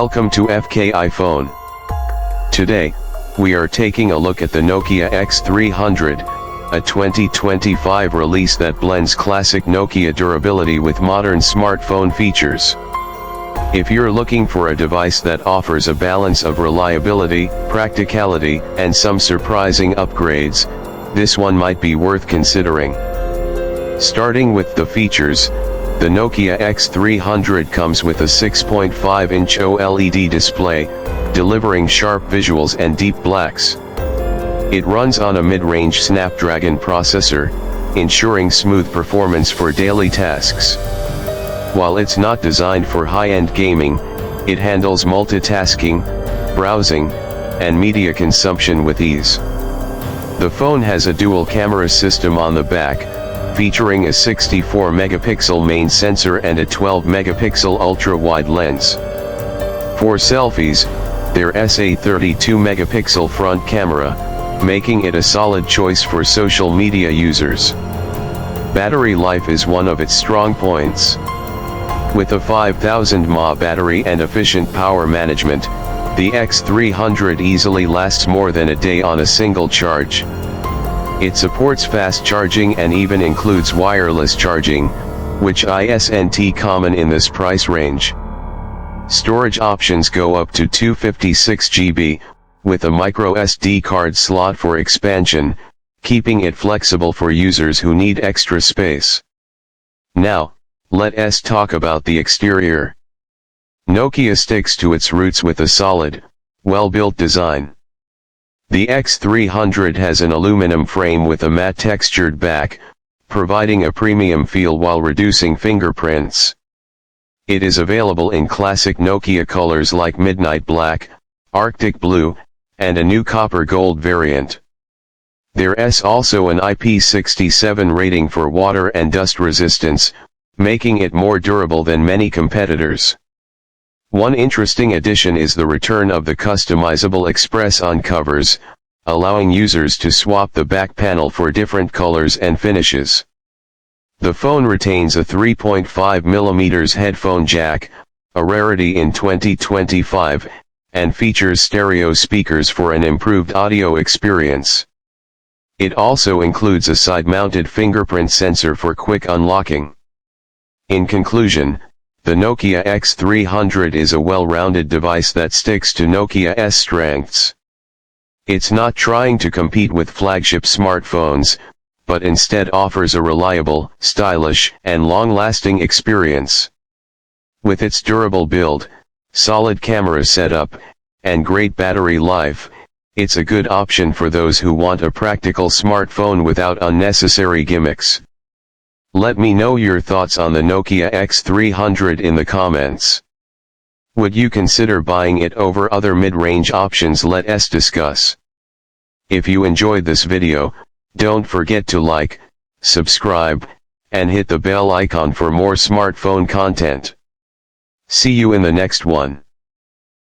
Welcome to FK iPhone. Today, we are taking a look at the Nokia X300, a 2025 release that blends classic Nokia durability with modern smartphone features. If you're looking for a device that offers a balance of reliability, practicality, and some surprising upgrades, this one might be worth considering. Starting with the features, the Nokia X300 comes with a 6.5-inch OLED display, delivering sharp visuals and deep blacks. It runs on a mid-range Snapdragon processor, ensuring smooth performance for daily tasks. While it's not designed for high-end gaming, it handles multitasking, browsing, and media consumption with ease. The phone has a dual camera system on the back, featuring a 64-megapixel main sensor and a 12-megapixel ultra-wide lens. For selfies, there's a 32-megapixel front camera, making it a solid choice for social media users. Battery life is one of its strong points. With a 5000 mAh battery and efficient power management, the X300 easily lasts more than a day on a single charge. It supports fast charging and even includes wireless charging, which isn't common in this price range. Storage options go up to 256 GB, with a microSD card slot for expansion, keeping it flexible for users who need extra space. Now, let's talk about the exterior. Nokia sticks to its roots with a solid, well-built design. The X300 has an aluminum frame with a matte textured back, providing a premium feel while reducing fingerprints. It is available in classic Nokia colors like Midnight Black, Arctic Blue, and a new copper gold variant. There's also an IP67 rating for water and dust resistance, making it more durable than many competitors. One interesting addition is the return of the Customizable Express-on covers, allowing users to swap the back panel for different colors and finishes. The phone retains a 3.5mm headphone jack, a rarity in 2025, and features stereo speakers for an improved audio experience. It also includes a side-mounted fingerprint sensor for quick unlocking. In conclusion, the Nokia X300 is a well-rounded device that sticks to Nokia's strengths. It's not trying to compete with flagship smartphones, but instead offers a reliable, stylish, and long-lasting experience. With its durable build, solid camera setup, and great battery life, it's a good option for those who want a practical smartphone without unnecessary gimmicks. Let me know your thoughts on the Nokia X300 in the comments. Would you consider buying it over other mid-range options? Let's discuss. If you enjoyed this video, don't forget to like, subscribe, and hit the bell icon for more smartphone content. See you in the next one.